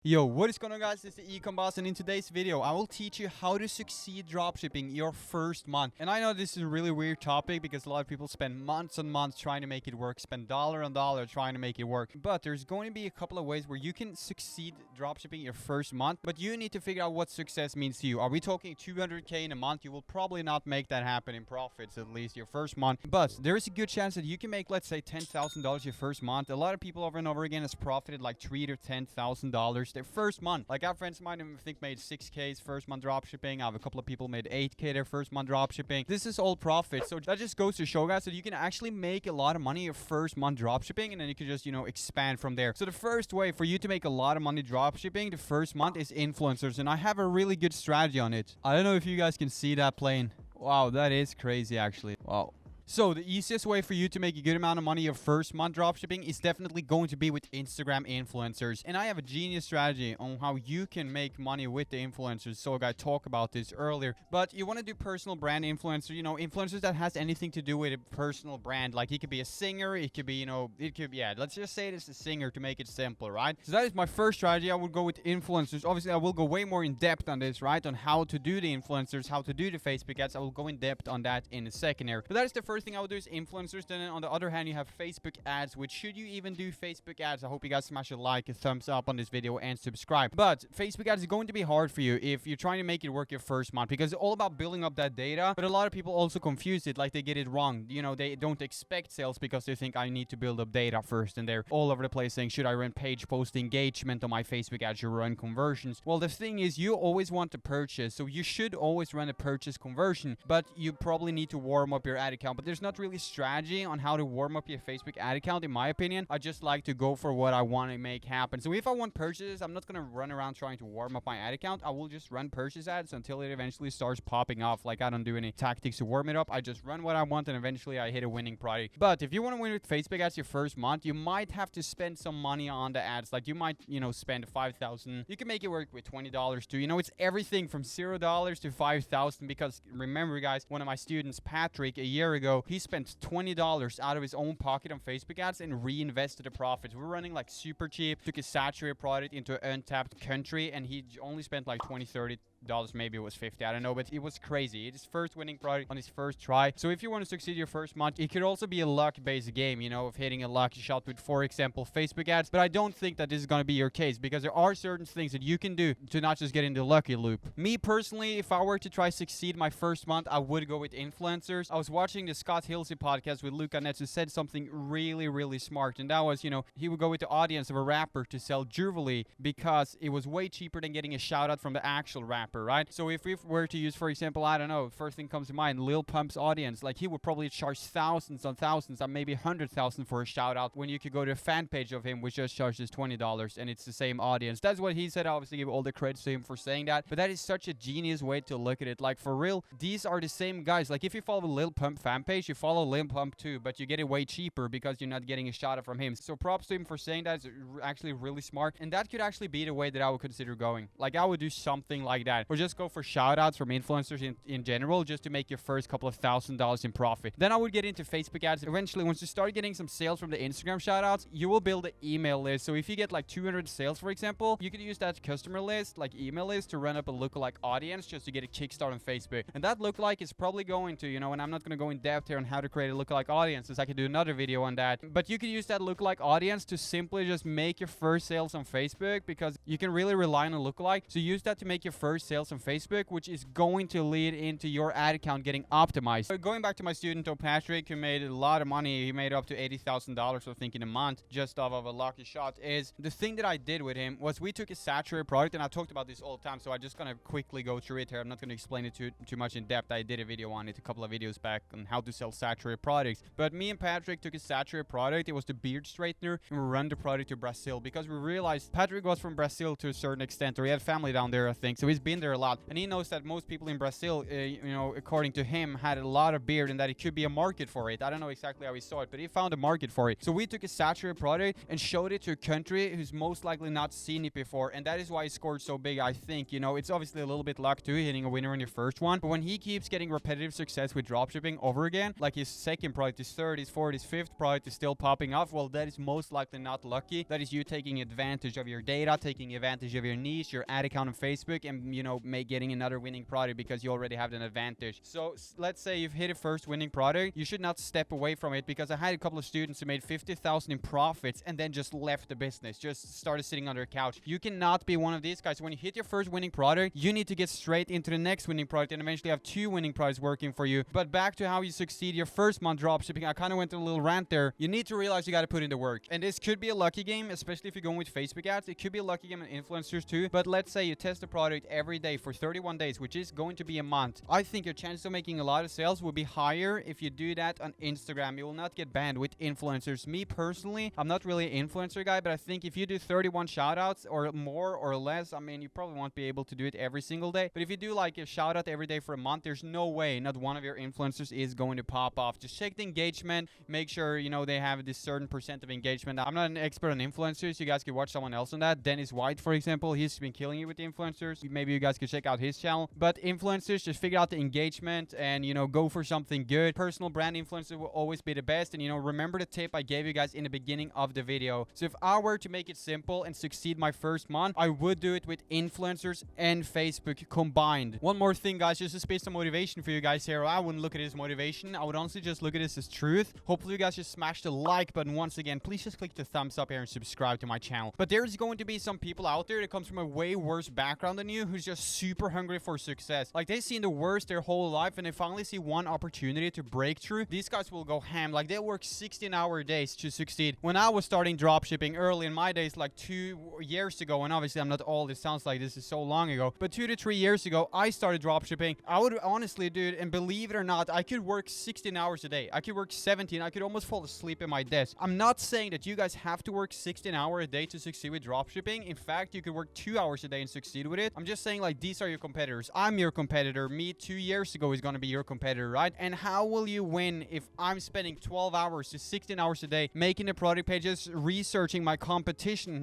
Yo, what is going on, guys? This is the Ecom boss, and in today's video I will teach you how to succeed dropshipping your first month. And I know this is a really weird topic because a lot of people spend months and months trying to make it work, spend dollar on dollar trying to make it work. But there's going to be a couple of ways where you can succeed dropshipping your first month, but you need to figure out what success means to you. Are we talking 200k in a month? You will probably not make that happen in profits, at least your first month. But there is a good chance that you can make, let's say, $10,000 your first month. A lot of people over and over again has profited like $3,000 to $10,000 their first month. Like, our friends of mine, I think, made 6K's first month dropshipping. I have a couple of people made 8K their first month dropshipping. This is all profit. So that just goes to show, guys, that you can actually make a lot of money your first month dropshipping, and then you can just, expand from there. So the first way for you to make a lot of money dropshipping the first month is influencers, and I have a really good strategy on it. I don't know if you guys can see that plane. Wow, that is crazy, actually. Wow. So the easiest way for you to make a good amount of money your first month dropshipping is definitely going to be with Instagram influencers. And I have a genius strategy on how you can make money with the influencers. So I talked about this earlier. But you want to do personal brand influencer, influencers that has anything to do with a personal brand. Like, he could be a singer, it could be, let's just say it's a singer to make it simple, right? So that is my first strategy. I would go with influencers. Obviously, I will go way more in depth on this, right? On how to do the influencers, how to do the Facebook ads. I will go in depth on that in a second here. But that is the first thing I would do, is influencers. Then on the other hand, you have Facebook ads, which, should you even do Facebook ads, I hope you guys smash a like, a thumbs up on this video, and subscribe. But Facebook ads is going to be hard for you if you're trying to make it work your first month, because it's all about building up that data. But a lot of people also confuse it, like they get it wrong. They don't expect sales because they think I need to build up data first, and they're all over the place saying, should I run page post engagement on my Facebook ads, should run conversions? Well, the thing is, you always want to purchase, so you should always run a purchase conversion, but you probably need to warm up your ad account. But there's not really strategy on how to warm up your Facebook ad account, in my opinion. I just like to go for what I want to make happen. So if I want purchases, I'm not going to run around trying to warm up my ad account. I will just run purchase ads until it eventually starts popping off. Like, I don't do any tactics to warm it up. I just run what I want, and eventually I hit a winning product. But if you want to win with Facebook ads your first month, you might have to spend some money on the ads. Like, you might, spend $5,000. You can make it work with $20 too. It's everything from $0 to $5,000, because remember, guys, one of my students, Patrick, a year ago, he spent $20 out of his own pocket on Facebook ads and reinvested the profits. We're running like super cheap, took a saturated product into an untapped country, and he only spent like $20-30, maybe it was 50, I don't know, but it was crazy. It's his first winning product on his first try. So if you want to succeed your first month, it could also be a luck-based game, of hitting a lucky shot with, for example, Facebook ads. But I don't think that this is going to be your case, because there are certain things that you can do to not just get in the lucky loop. Me personally, if I were to try succeed my first month, I would go with influencers. I was watching the Scott Hilsey podcast with Luca Netz, who said something really, really smart, and that was, he would go with the audience of a rapper to sell jewelry because it was way cheaper than getting a shout out from the actual rapper, right? So if we were to use, for example, I don't know, first thing comes to mind, Lil Pump's audience, like, he would probably charge thousands on thousands, and maybe 100,000 for a shout out, when you could go to a fan page of him which just charges $20, and it's the same audience. That's what he said. I obviously give all the credit to him for saying that, but that is such a genius way to look at it. Like, for real, these are the same guys. Like, if you follow the Lil Pump fan page, you follow Lil Pump too, but you get it way cheaper because you're not getting a shout out from him. So props to him for saying that. It's actually really smart, and that could actually be the way that I would consider going. Like, I would do something like that, or just go for shout outs from influencers in general, just to make your first couple of $1,000s in profit. Then I would get into Facebook ads. Eventually, once you start getting some sales from the Instagram shout outs, you will build an email list. So if you get like 200 sales, for example, you could use that customer list, like email list, to run up a lookalike audience just to get a kickstart on Facebook. And that lookalike is probably going to, and I'm not going to go in depth here on how to create a lookalike audience, as I could do another video on that. But you can use that lookalike audience to simply just make your first sales on Facebook, because you can really rely on a lookalike. So use that to make your first sales on Facebook, which is going to lead into your ad account getting optimized. So going back to my student, Patrick, who made a lot of money, he made up to $80,000, I think, in a month, just off of a lucky shot. Is the thing that I did with him was, we took a saturated product, and I talked about this all the time, so I'm just gonna quickly go through it here. I'm not gonna explain it too much in depth. I did a video on it a couple of videos back on how to sell saturated products. But me and Patrick took a saturated product. It was the beard straightener, and we ran the product to Brazil, because we realized Patrick was from Brazil to a certain extent, or he had family down there, I think. So he's been been there a lot, and he knows that most people in Brazil, according to him, had a lot of beard and that it could be a market for it. I don't know exactly how he saw it, but he found a market for it. So we took a saturated product and showed it to a country who's most likely not seen it before, and that is why he scored so big. I think, it's obviously a little bit luck too, hitting a winner on your first one, but when he keeps getting repetitive success with dropshipping over again, like his second product, his third, his fourth, his fifth product is still popping off, well, that is most likely not lucky. That is you taking advantage of your data, taking advantage of your niche, your ad account on Facebook, and getting another winning product because you already have an advantage. So let's say you've hit a first winning product, you should not step away from it, because I had a couple of students who made 50,000 in profits and then just left the business, just started sitting on their couch. You cannot be one of these guys. When you hit your first winning product, you need to get straight into the next winning product and eventually have 2 winning products working for you. But back to how you succeed your first month dropshipping, I kind of went on a little rant there. You need to realize you got to put in the work, and this could be a lucky game, especially if you're going with Facebook ads. It could be a lucky game on influencers too, but let's say you test the product every day for 31 days, which is going to be a month. I think your chances of making a lot of sales will be higher if you do that on Instagram. You will not get banned with influencers. Me personally, I'm not really an influencer guy, but I think if you do 31 shoutouts or more or less, you probably won't be able to do it every single day, but if you do like a shout out every day for a month, there's no way not one of your influencers is going to pop off. Just check the engagement, make sure they have this certain percent of engagement. I'm not an expert on influencers. You guys could watch someone else on that. Dennis White, for example, he's been killing it with the influencers. Maybe you guys could check out his channel. But influencers, just figure out the engagement and go for something good. Personal brand influencers will always be the best. And remember the tip I gave you guys in the beginning of the video. So if I were to make it simple and succeed my first month, I would do it with influencers and Facebook combined. One more thing, guys, just to space some motivation for you guys here. I wouldn't look at it as motivation. I would honestly just look at this as truth. Hopefully you guys just smash the like button once again. Please just click the thumbs up here and subscribe to my channel. But there's going to be some people out there that comes from a way worse background than you, who's just super hungry for success. Like, they've seen the worst their whole life and they finally see one opportunity to break through. These guys will go ham. Like, they'll work 16-hour days to succeed. When I was starting dropshipping early in my days, like 2 years ago, and obviously I'm not old, it sounds like this is so long ago, but 2 to 3 years ago, I started dropshipping. I would honestly, dude, and believe it or not, I could work 16 hours a day. I could work 17. I could almost fall asleep at my desk. I'm not saying that you guys have to work 16 hours a day to succeed with dropshipping. In fact, you could work 2 hours a day and succeed with it. I'm just saying, like, these are your competitors. I'm your competitor. Me 2 years ago is going to be your competitor, right? And how will you win if I'm spending 12 hours to 16 hours a day making the product pages, researching my competition,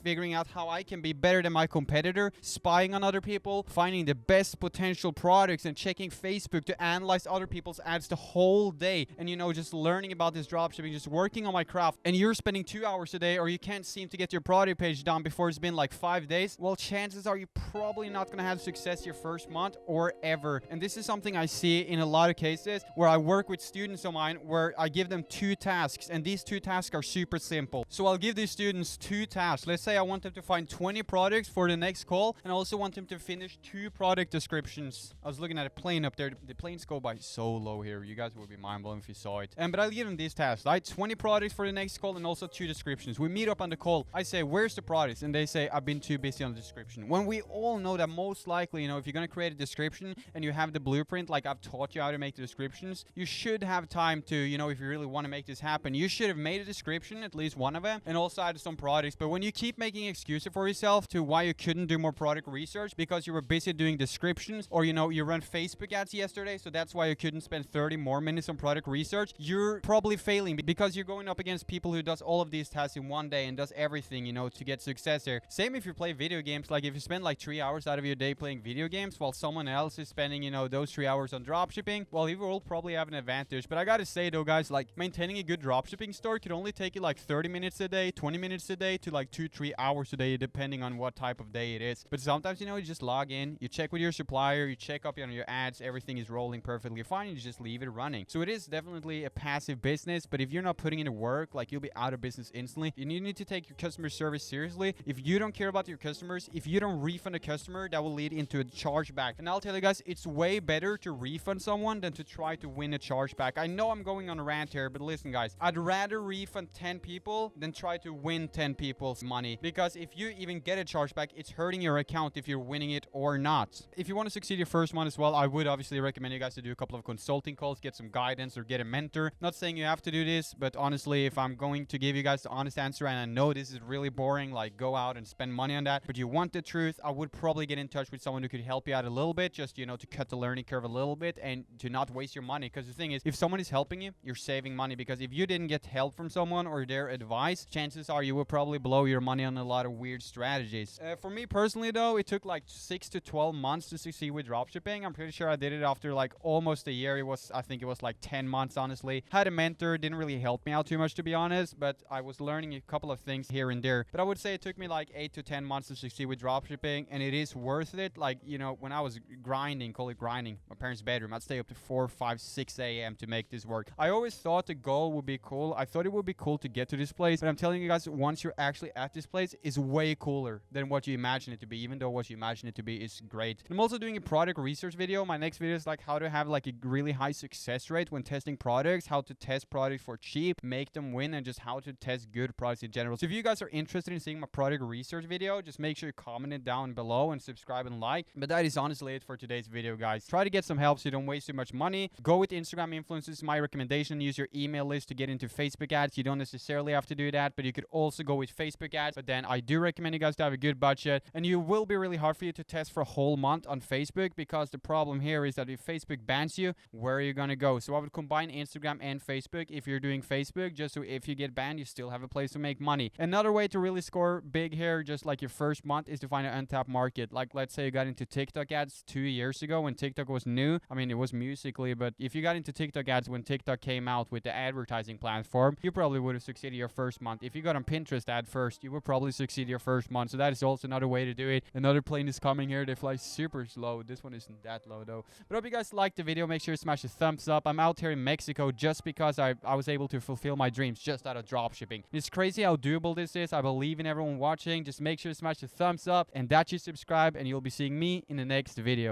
figuring out how I can be better than my competitor, spying on other people, finding the best potential products, and checking Facebook to analyze other people's ads the whole day, and just learning about this dropshipping, just working on my craft, and you're spending 2 hours a day, or you can't seem to get your product page done before it's been like 5 days, well, chances are you're probably not going to have success your first month or ever. And this is something I see in a lot of cases where I work with students of mine where I give them 2 tasks, and these 2 tasks are super simple. So I'll give these students 2 tasks. Let's say I want them to find 20 products for the next call, and I also want them to finish 2 product descriptions. I was looking at a plane up there. The planes go by so low here. You guys would be mind blown if you saw it. But I'll give them these tasks, right? 20 products for the next call and also 2 descriptions. We meet up on the call. I say, where's the products? And they say, I've been too busy on the description. When we all know that most likely, if you're going to create a description and you have the blueprint, like I've taught you how to make the descriptions, you should have time to, if you really want to make this happen, you should have made a description, at least one of them, and also added some products. But when you keep making excuses for yourself to why you couldn't do more product research because you were busy doing descriptions, or, you run Facebook ads yesterday, so that's why you couldn't spend 30 more minutes on product research, you're probably failing because you're going up against people who does all of these tasks in one day and does everything, to get success here. Same if you play video games. Like, if you spend like 3 hours out of your day playing video games while someone else is spending, those 3 hours on dropshipping, well, you will probably have an advantage. But I gotta say though, guys, like, maintaining a good dropshipping store could only take you like 30 minutes a day, 20 minutes a day, to like 2-3 hours a day, depending on what type of day it is. But sometimes, you just log in, you check with your supplier, you check up on your ads, everything is rolling perfectly fine, you just leave it running. So it is definitely a passive business, but if you're not putting in the work, like, you'll be out of business instantly. You need to take your customer service seriously. If you don't care about your customers, if you don't refund a customer, that will lead into a chargeback. And I'll tell you guys, it's way better to refund someone than to try to win a chargeback. I know I'm going on a rant here, but listen, guys, I'd rather refund 10 people than try to win 10 people's money, because if you even get a chargeback, it's hurting your account if you're winning it or not. If you want to succeed your first month as well, I would obviously recommend you guys to do a couple of consulting calls, get some guidance, or get a mentor. Not saying you have to do this, but honestly, if I'm going to give you guys the honest answer, and I know this is really boring, like, go out and spend money on that, but you want the truth, I would probably get in touch with someone who could help you out a little bit, just, you know, to cut the learning curve a little bit and to not waste your money. Because the thing is, if someone is helping you, you're saving money. Because if you didn't get help from someone or their advice, chances are you will probably blow your money on a lot of weird strategies. For me personally, though, it took like 6 to 12 months to succeed with dropshipping. I'm pretty sure I did it after like almost a year. I think it was like 10 months, honestly. Had a mentor, didn't really help me out too much, to be honest, but I was learning a couple of things here and there. But I would say it took me like 8 to 10 months to succeed with dropshipping, and it is worth it. Like, you know, when I was grinding, call it grinding, my parents' bedroom, I'd stay up to 4, 5, 6 a.m. to make this work. I always thought the goal would be cool. I thought it would be cool to get to this place, but I'm telling you guys, once you're actually at this place, it's way cooler than what you imagine it to be, even though what you imagine it to be is great. And I'm also doing a product research video. My next video is like how to have like a really high success rate when testing products, how to test products for cheap, make them win, and just how to test good products in general. So if you guys are interested in seeing my product research video, just make sure you comment it down below and subscribe and like. But that is honestly it for today's video, guys. Try to get some help so you don't waste too much money. Go with Instagram influencers, my recommendation. Use your email list to get into Facebook ads. You don't necessarily have to do that, but you could also go with Facebook ads. But then I do recommend you guys to have a good budget, and you will be really hard for you to test for a whole month on Facebook, because the problem here is that if Facebook bans you, where are you gonna go? So I would combine Instagram and Facebook if you're doing Facebook, just so if you get banned, you still have a place to make money. Another way to really score big here, just like your first month, is to find an untapped market. Like, let's say you got into TikTok ads 2 years ago when TikTok was new. I mean, it was Musical.ly, but if you got into TikTok ads when TikTok came out with the advertising platform, you probably would have succeeded your first month. If you got on Pinterest ad first, you would probably succeed your first month. So that is also another way to do it. Another plane is coming here. They fly super slow. This one isn't that low though. But I hope you guys liked the video. Make sure to smash a thumbs up. I'm out here in Mexico just because I was able to fulfill my dreams just out of dropshipping. It's crazy how doable this is. I believe in everyone watching. Just make sure to smash a thumbs up and that you subscribe, and you'll be seeing me in the next video.